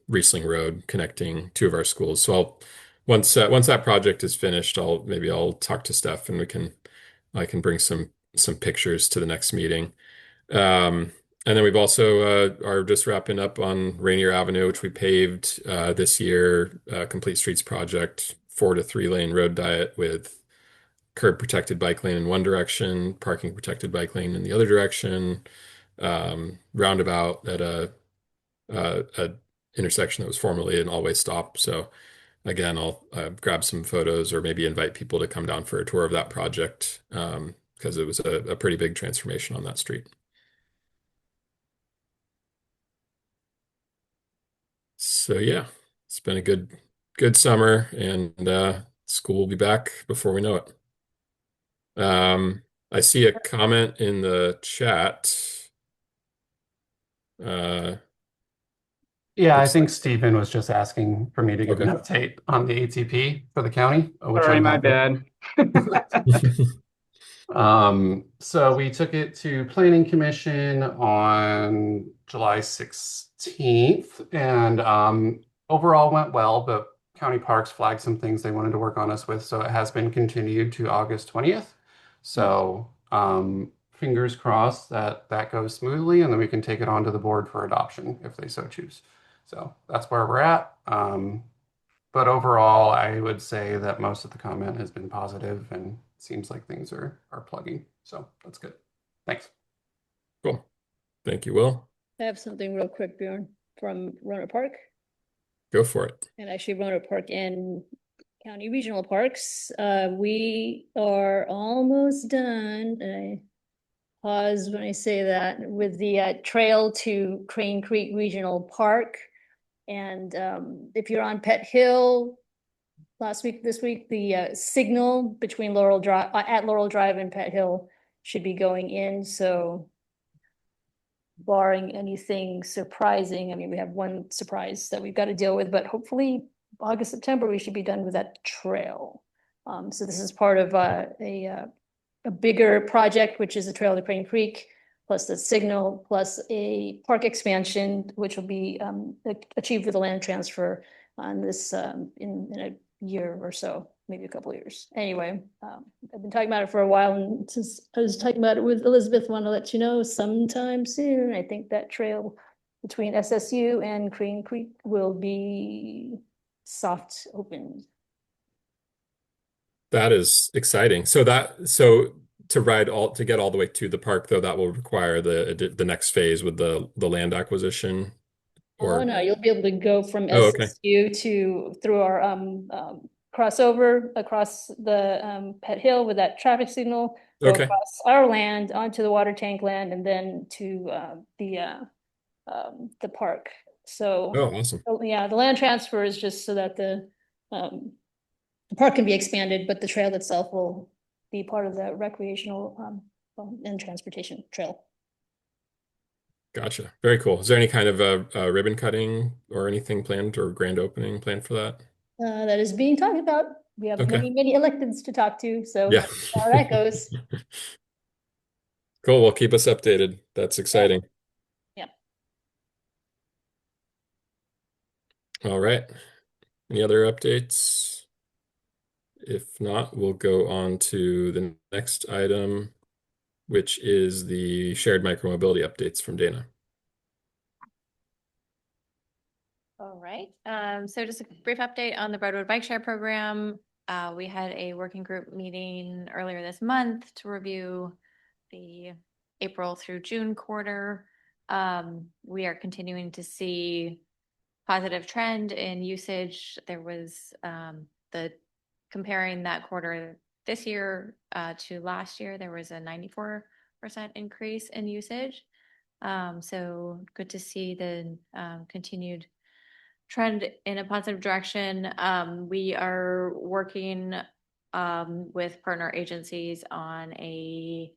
Riesling Road connecting two of our schools. So once that project is finished, I'll talk to Steph and I can bring some pictures to the next meeting. And then we've also are just wrapping up on Rainier Avenue, which we paved this year, Complete Streets project, 4 to 3 lane road diet with curb protected bike lane in one direction, parking protected bike lane in the other direction, roundabout at a intersection that was formerly an all-way stop. So again, I'll grab some photos or maybe invite people to come down for a tour of that project because it was a pretty big transformation on that street. So yeah, it's been a good summer, and school will be back before we know it. I see a comment in the chat. Yeah, I think Stephen was just asking for me to give an update on the ATP for the county. Sorry, my bad. So we took it to Planning Commission on July 16th, and overall went well, but County Parks flagged some things they wanted to work on us with, so it has been continued to August 20th. So fingers crossed that goes smoothly, and then we can take it on to the board for adoption if they so choose. So that's where we're at. But overall, I would say that most of the comment has been positive and seems like things are plugging. So that's good. Thanks. Cool. Thank you, Will. I have something real quick, Bjorn, from Roanoke Park. Go for it. And actually Roanoke Park and County Regional Parks. We are almost done. pause when I say that, with the trail to Crane Creek Regional Park. And if you're on Pet Hill, this week, the signal between Laurel Drive, at Laurel Drive and Pet Hill should be going in, so barring anything surprising, I mean, we have one surprise that we've got to deal with, but hopefully August, September, we should be done with that trail. So this is part of a bigger project, which is a trail to Crane Creek, plus the signal, plus a park expansion, which will be achieved with a land transfer on this in a year or so, maybe a couple of years. Anyway, I've been talking about it for a while, and since I was talking about it with Elizabeth, want to let you know sometime soon, I think that trail between SSU and Crane Creek will be soft opened. That is exciting. So to get all the way to the park, though, that will require the next phase with the land acquisition. Oh, no, you'll be able to go from Oh, okay. SSU through our crossover across the Pet Hill with that traffic signal, go Okay. across our land onto the water tank land, and then to the park. So, Oh, awesome. yeah, the land transfer is just so that the park can be expanded, but the trail itself will be part of the recreational and transportation trail. Gotcha. Very cool. Is there any kind of a ribbon cutting or anything planned, or grand opening planned for that? That is being talked about. We have Okay. many electeds to talk to, so Yeah. how that goes. Cool. Well, keep us updated. That's exciting. Yeah. All right. Any other updates? If not, we'll go on to the next item, which is the shared micromobility updates from Dana. All right. So just a brief update on the Broadwood Bike Share Program. We had a working group meeting earlier this month to review the April through June quarter. We are continuing to see positive trend in usage. There was comparing that quarter this year to last year, there was a 94% increase in usage. So good to see the continued trend in a positive direction. We are working with partner agencies on a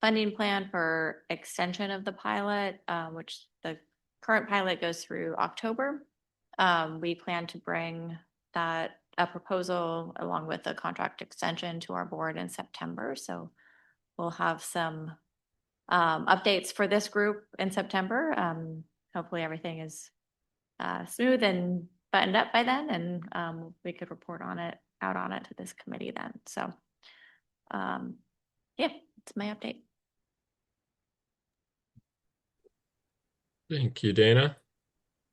funding plan for extension of the pilot, which the current pilot goes through October. We plan to bring a proposal along with a contract extension to our board in September. So we'll have some updates for this group in September. Hopefully everything is smooth and buttoned up by then, and we could report out on it to this committee then. So yeah, it's my update. Thank you, Dana.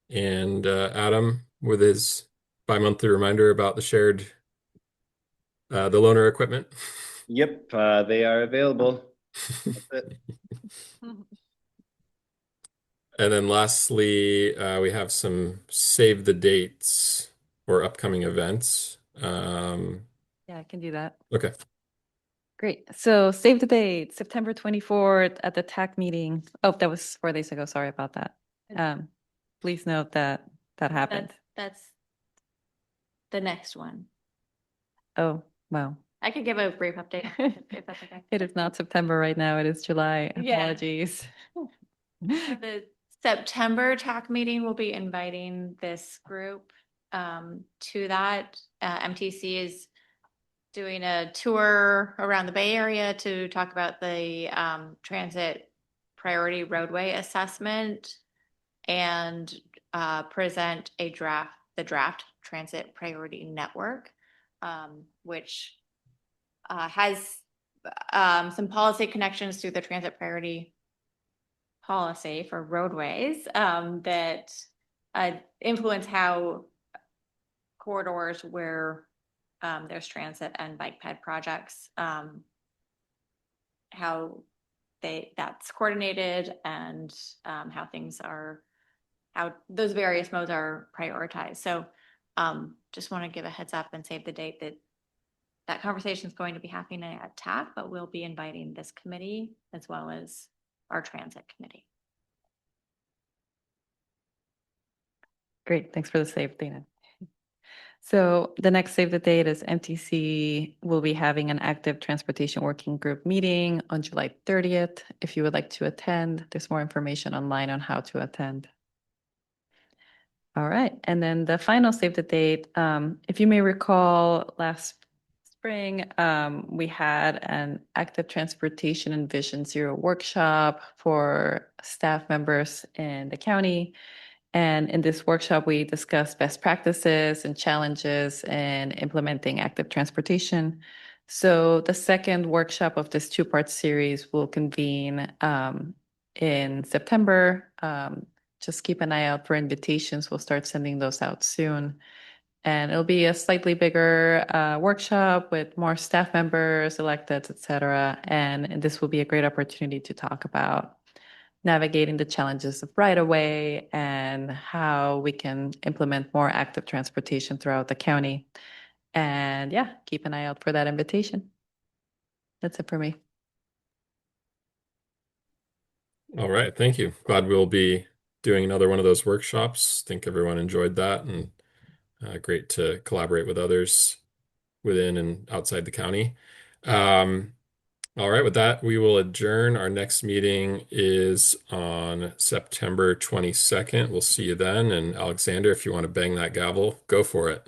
And Adam, with his bi-monthly reminder about the loaner equipment. Yep, they are available. That's it. And then lastly, we have some save the dates or upcoming events. Yeah, I can do that. Okay. Great. So save the date, September 24th at the TAC meeting. Oh, that was 4 days ago. Sorry about that. Please note that happened. That's the next one. Oh, wow. I could give a brief update if that's okay. It is not September right now. It is July. Yeah. Apologies. The September TAC meeting will be inviting this group to that. MTC is doing a tour around the Bay Area to talk about the transit priority roadway assessment and present the draft transit priority network, which has some policy connections to the transit priority policy for roadways that influence how corridors where there's transit and bike ped projects, how that's coordinated, and how those various modes are prioritized. So just want to give a heads up and save the date that that conversation is going to be happening at TAC, but we'll be inviting this committee as well as our transit committee. Great, thanks for the save, Dana. So the next save the date is MTC will be having an active transportation working group meeting on July 30th. If you would like to attend, there's more information online on how to attend. All right, and then the final save the date, if you may recall, last spring, we had an active transportation and Vision Zero workshop for staff members in the county. And in this workshop, we discussed best practices and challenges in implementing active transportation. So the second workshop of this two-part series will convene in September. Just keep an eye out for invitations. We'll start sending those out soon. And it'll be a slightly bigger workshop with more staff members, electeds, et cetera. And this will be a great opportunity to talk about navigating the challenges of right-of-way and how we can implement more active transportation throughout the county. And yeah, keep an eye out for that invitation. That's it for me. All right, thank you. Glad we'll be doing another one of those workshops. Think everyone enjoyed that, and great to collaborate with others within and outside the county. All right, with that, we will adjourn. Our next meeting is on September 22nd. We'll see you then. And Alexander, if you want to bang that gavel, go for it.